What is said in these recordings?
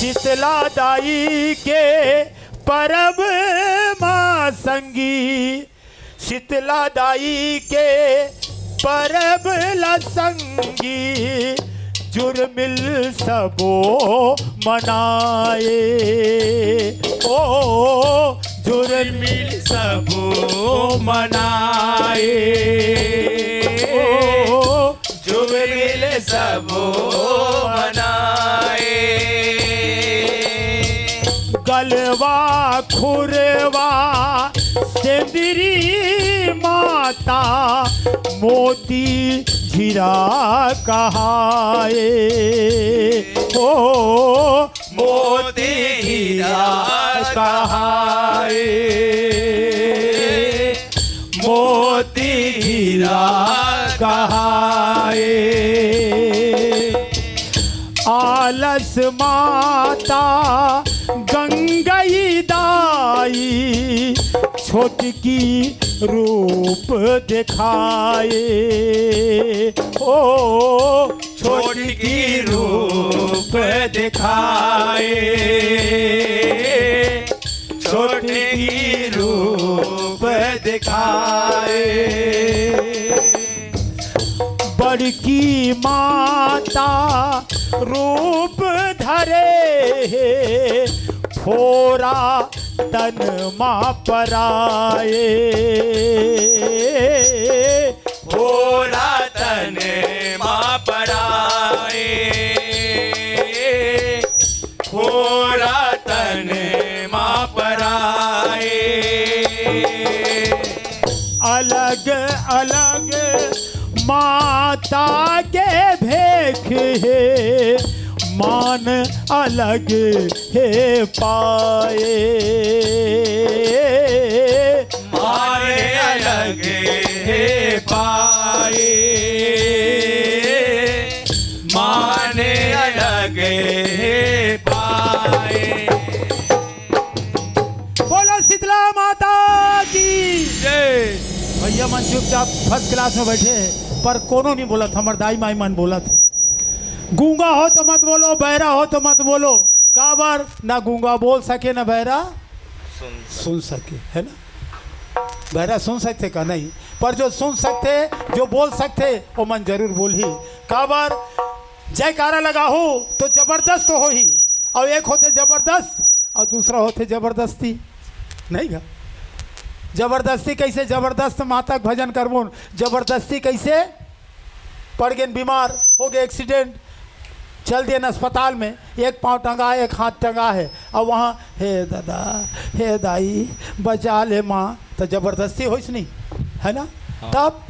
शीतला दाई के परब माँ संगी, शीतला दाई के परब लसंगी, जुर्मिल सबो मनाए। ओ जुर्मिल सबो मनाए, ओ जुर्मिल सबो मनाए। गलवा खुरवा सिंदरी माता, मोती झिरा कहाए। ओ मोती हीरा कहाए, मोती हीरा कहाए। आलस माता गंगई दाई, छोटकी रूप दिखाए। ओ छोटकी रूप दिखाए, छोटकी रूप दिखाए। बड़की माता रूप धरे, फोरा तन माँ पराए। फोरा तन माँ पराए, फोरा तन माँ पराए। अलग अलग माता के भेख है, मान अलग है पाए। मान अलग है पाए, मान अलग है पाए। बोलो शीतला माता की जय। भैया मन चुपचाप फर्स्ट क्लास में बैठे, पर कोनो नहीं बोला था, हमार दाई माई मन बोला था। गूंगा हो तो मत बोलो, बहरा हो तो मत बोलो। काबर ना गूंगा बोल सके ना बहरा सुन सके, है ना। बहरा सुन सकते का नहीं, पर जो सुन सकते, जो बोल सकते, वो मन जरूर बोल ही। काबर जयकारा लगा हो तो जबरदस्त हो ही, और एक होते जबरदस्त और दूसरा होते जबरदस्ती नहीं गा। जबरदस्ती कैसे, जबरदस्त माता का भजन करबो, जबरदस्ती कैसे पड़ गए बीमार हो गए, एक्सीडेंट, चल दिए अस्पताल में, एक पाँव टंगा है, एक हाथ टंगा है, और वहाँ हे दादा हे दाई बचा ले माँ, तो जबरदस्ती हो नहीं, है ना। हाँ। तब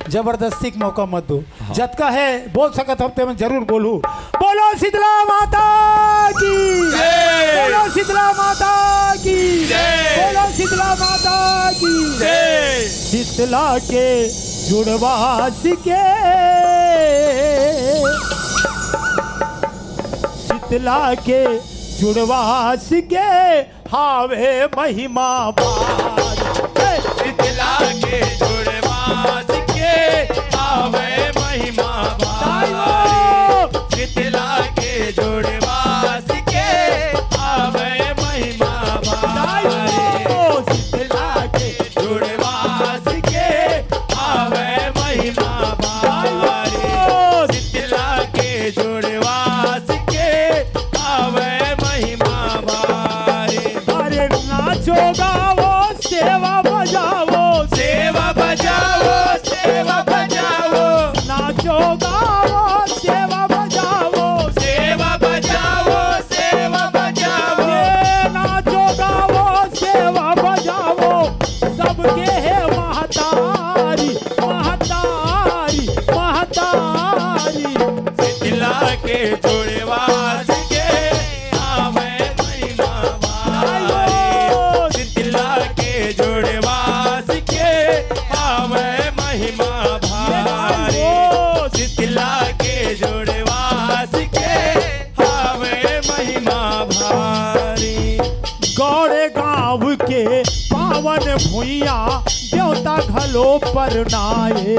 जबरदस्ती का मौका मत दो। हाँ। जतका है बोल सकत हफ्ते में जरूर बोलू। बोलो शीतला माता की जय, बोलो शीतला माता की जय, बोलो शीतला माता की जय। शीतला के जुड़वास के, शीतला के जुड़वास के हावे महिमा बार। शीतला के जुड़वास के हावे महिमा बार, शीतला के जुड़वास के हावे महिमा बार, शीतला के जुड़वास के हावे महिमा बार, शीतला के जुड़वास के हावे महिमा बार। अरे नाचो गावो सेवा बजाओ, सेवा बजाओ, सेवा बजाओ, नाचो गाओ सेवा बजाओ, सेवा बजाओ, सेवा बजाओ, नाचो गाओ सेवा बजाओ। सबके है महतारी महतारी महतारी, शीतला के जुड़वास के हावे महिमा बार, शीतला के जुड़वास के हावे महिमा भारी, शीतला के जुड़वास के हावे महिमा भारी। गौड़े गाँव के पावन भुइया देवता घलो पर नाये,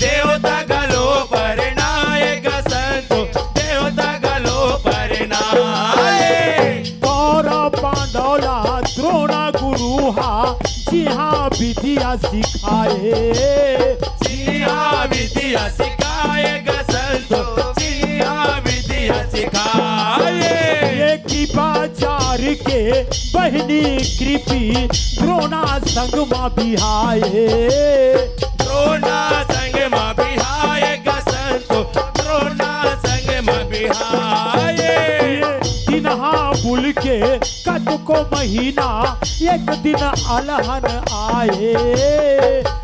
देवता घलो पर नाये, संतो देवता घलो पर नाये। सिखाए, सिया विद्या सिखाएगा संतो, सिया विद्या सिखाए। ये कृपाचार्य के बहनी कृपी द्रोणा संग माँ बिहाए, द्रोणा संग माँ बिहाएगा संतो, द्रोणा संग माँ बिहाए। दिनहा बुल के कद को महीना एक दिन अलहन आए,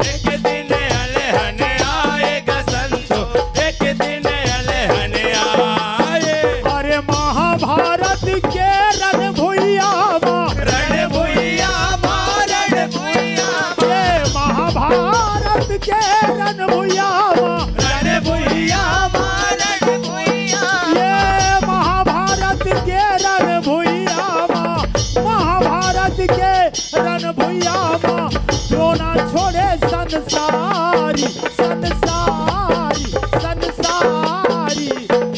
एक दिन अलहन आएगा संतो, एक दिन अलहन आए। अरे महाभारत के रण भुइया माँ, रण भुइया माँ, रण भुइया माँ, ये महाभारत के रण भुइया माँ, रण भुइया माँ, रण भुइया। ये महाभारत के रण भुइया माँ, महाभारत के रण भुइया माँ, द्रोणा छोड़े संसारी संसारी संसारी।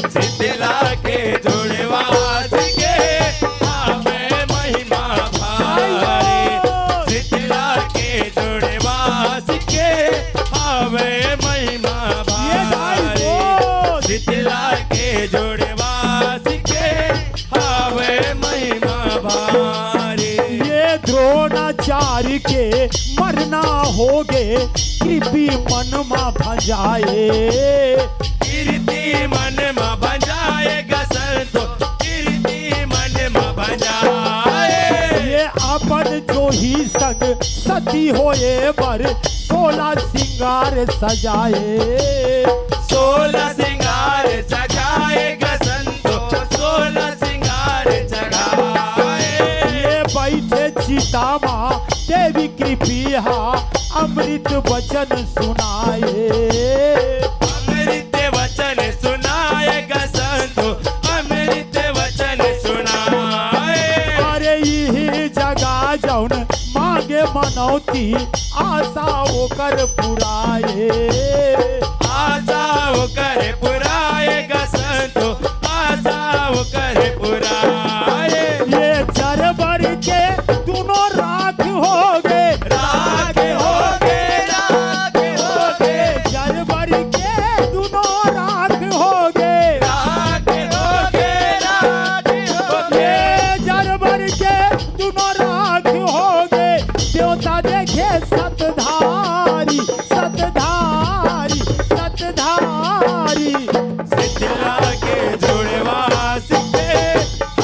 शीतला के जुड़वास के आवे महिमा भारी, शीतला के जुड़वास के आवे महिमा भारी, शीतला के जुड़वास के आवे महिमा भारी। ये द्रोणाचार्य के मरना होगे कृपी मन मा भजाए, कीर्ति मन में बजाएगा संतो, कीर्ति मन में बजाए। ये अपन जो ही संग सती होए बर 16 सिंगार सजाए, 16 सिंगार सजाएगा संतो, 16 सिंगार सजाए। ये बैठे चिता माँ देवी कृपिया अमृत वचन सुनाए, अमृत वचन सुनाएगा संतो, अमृत वचन सुनाए। अरे यही जगह जौन मांगे मनौती आशा ओकर पुराए, आशा वो करे पुराएगा संतो, आशा वो करे पुराए। ये चरबर के दोनों राख हो गए, राग होगे, राग होगे, चरबर के दोनों राख हो गए, राग होगे, राग होगे। ये चरबर के दोनों राख हो गए। देवता देखे सतधारी सतधारी सतधारी। शीतला के जुड़वास के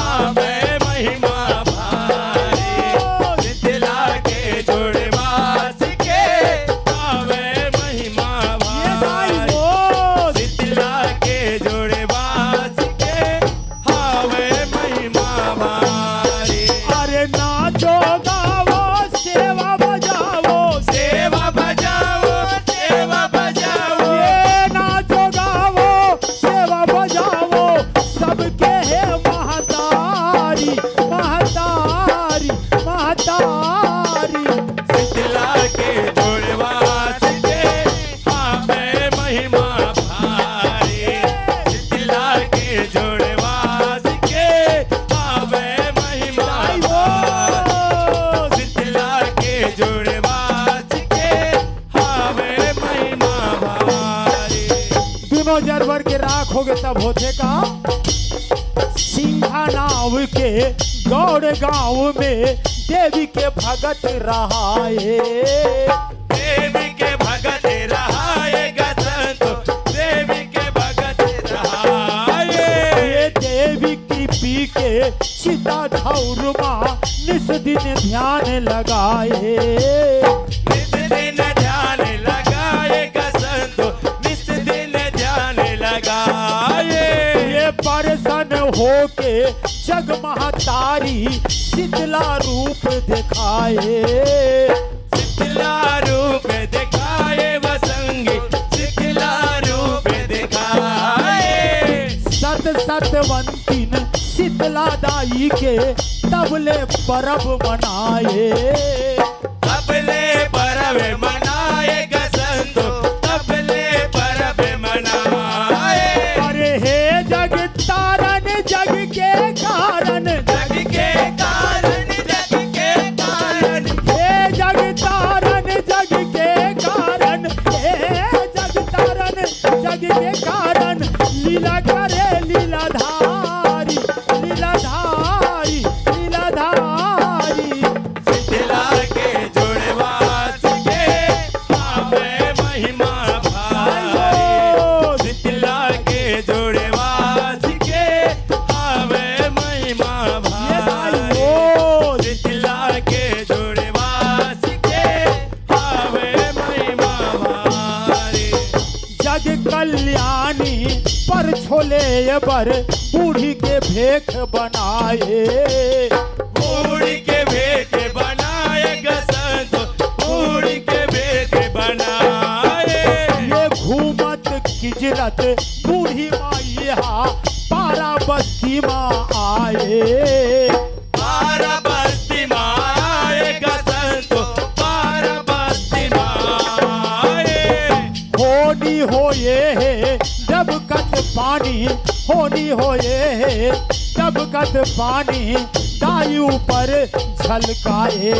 आवे महिमा भारी, शीतला के जुड़वास के आवे महिमा ये दाई भारी, बोल। शीतला के जुड़वास के आवे महिमा भारी। अरे नाचो गावो सेवा बजावो, सेवा बजाओ, सेवा बजाओ, ये नाचो गावो सेवा बजावो, सबके है महतारी महतारी महतारी। शीतला के जुड़वास के आवे महिमा भारी, शीतला के जुड़वास के आवे महिमा भारी, शीतला के जुड़वास के आवे महिमा भारी। दोनों जरबर के राख हो गए तब होते का सिंघा नाव के गौड़ गांव में देवी के भगत रहाए, देवी के भगत रहाएगा संतो, देवी के भगत रहाए। ये देवी कृपी के चिता धौरमा निस दिन ध्यान लगाए, निस दिन ध्यान लगाएगा संतो, निस दिन ध्यान लगाए। ये परसन होके जग महतारी शीतला रूप दिखाए, शीतला रूप दिखाए वसंगी, शीतला रूप दिखाए। सत सतवंतिन शीतला दाई के तबले परब मनाए, तबले परब मनाएगा संतो, तबले परब मनाए। अरे हे जग तारन जग के कारण, जग के कारण, जग के कारण, हे जग तारन जग लीलाधारी लीलाधारी लीलाधारी शीतला के जुड़वा के आवे महिमा भारी शीतला के जुड़वा के आवे महिमा भारी शीतला के जुड़वा के आवे महिमा भारी जग कल्याणी पर छोले बर बूढ़ी के भेख बनाए बूढ़ी के भेद बनाएगा संतो बूढ़ी के भेद बनाए ये घूमत किजरत बूढ़ी माई हा पारा बस्ती माँ आए पारा बस्ती माएगा संतो पारा बस्ती माए होनी होए है जब कत पानी होनी होए है जब कत पानी दाई ऊपर झलकाए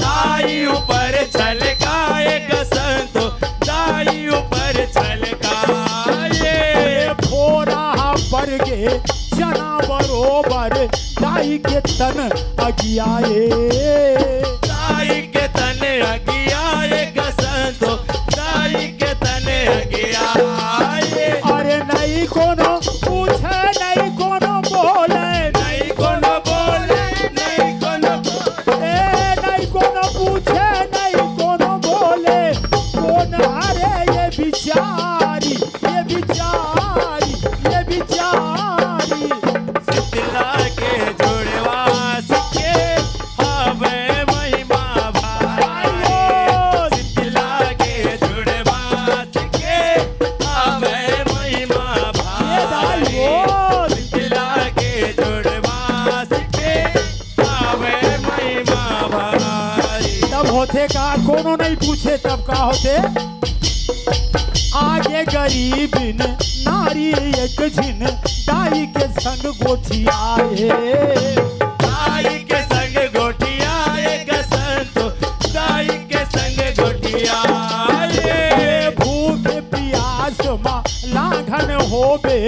दाई ऊपर छलकाएगा संतो दाई ऊपर छलकाए भोरा पर गे चना बरोबर दाई के तन अगियाए दाई के तने अगियाएगा संतो दाई के तने अगियाए अरे नहीं कोनो पूछे नहीं कोनो बोले नहीं कोनो बोले नहीं कोनो बोले नहीं कोनो पूछे नहीं कोनो बोले कौन हरे ये बिचारी ये बिचारी ये बिचारी शीतला के जुड़वा सके आवे महिमा भारी शीतला के जुड़वा सके आवे महिमा भारी शीतला के जुड़वा सके आवे महिमा भारी तब होते का कोनो नहीं पूछे तब का होते आगे गरीबिन नारी एक झिन दाई के संग गोठियाए दाई के संग गोटियाएगा संतो दाई के संग गोटियाए भूख प्यास माँ लाघन होबे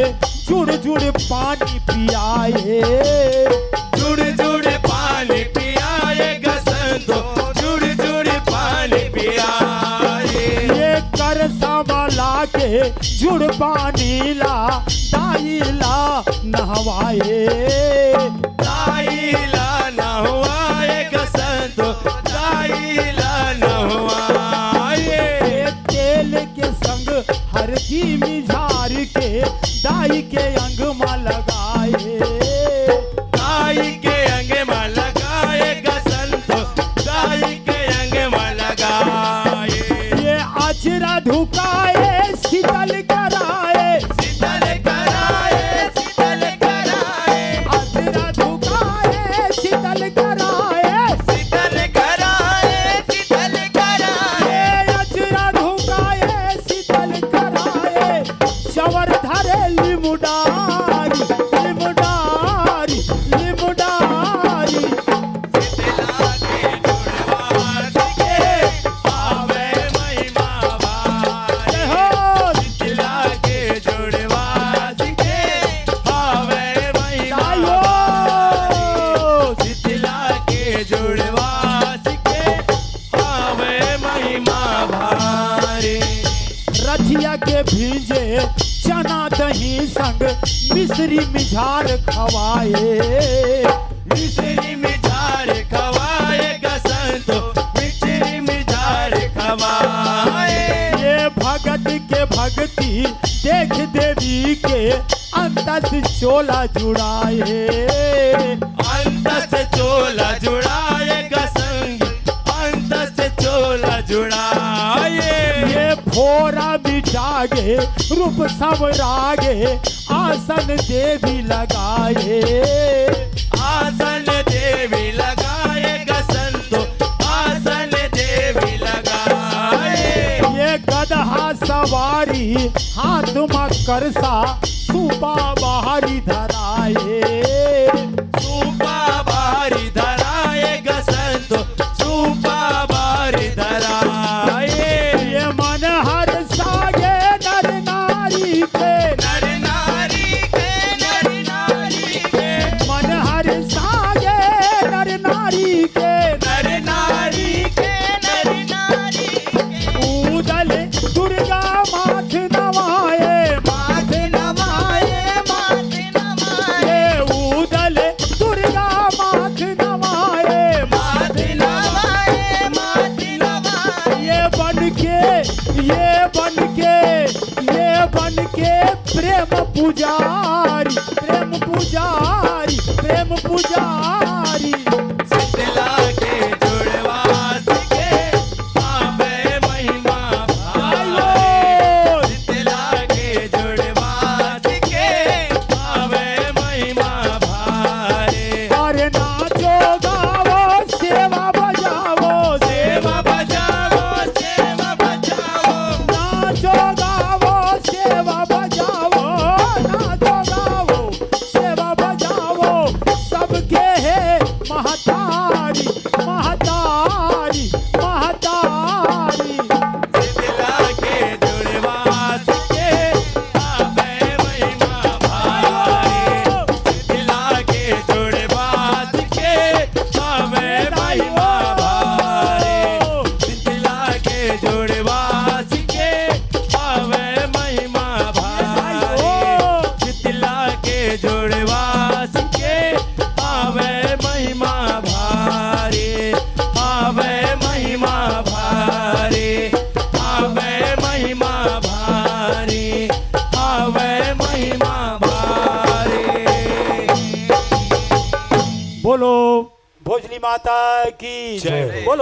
जुड़ जुड़ पानी पियाए जुड़ जुड़ पानी पियाएगा संतो जुड़ जुड़ पानी पियाए ये कर संभला के जुड़ पानी ला दाई ला नहवाए दाई ला नहवाएगा संतो दाई ला नहवाए तेल के संग हरदी मिझार के दाई के अंग में लगाए दाई के अंग में लगाएगा संतो दाई के अंग में लगाए ये अचरा धुकाए शीतल कराए शीतल कराए शीतल कराए अचरा धुकाए शीतल कराए शीतल कराए शीतल कराए अचरा धुकाए शीतल कराए चवर धरे लिमुडारी लिमुडारी लिमुडारी शीतला के जुड़वा सके आवे महिमा भारी हो शीतला के जुड़वा सके आवे महिमा भारी शीतला के जुड़वा सके आवे महिमा भारी रथिया के भीजे चना दही संग मिश्री मिझार खवाए मिश्री मिठार खवाएगा संतो मिश्री मिठार खवाए ये भगत के भक्ति देख देवी के अंतस चोला जुड़ाए अंत से चोला जुड़ाएगा संग अंत से चोला जुड़ाए ये भोरा बिठागे रूप सब रागे आसन देवी लगाए आसन देवी लगाएगा संतो आसन देवी लगाए ये गदहा सवारी हाथ में करसा सुबा बाहरी धराए सूपा भारी धराएगा संतो सूपा भारी धराए ये मन हर सागे नर नारी के नर नारी पुजारी प्रेम पुजारी प्रेम पुजारी शीतला के जुड़वा के आवे महिमा भारे शीतला के जुड़वा के आवे महिमा भारे अरे नाचो गावो सेवा बजावो सेवा बजाओ सेवा बजाओ नाचो गावो सेवा बजावो नाचो गावो सेवा बजावो सबके है महतारी महतारी महतारी शीतला के जुड़वा के आवे महिमा भारे शीतला के जुड़वा के आवे महिमा भारे शीतला के जुड़वा के आवे महिमा भारे शीतला के जुड़वा के आवे महिमा भारे आवे महिमा भारे आवे महिमा भारे आवे महिमा भारे बोलो भोजली माता की जय। बोलो।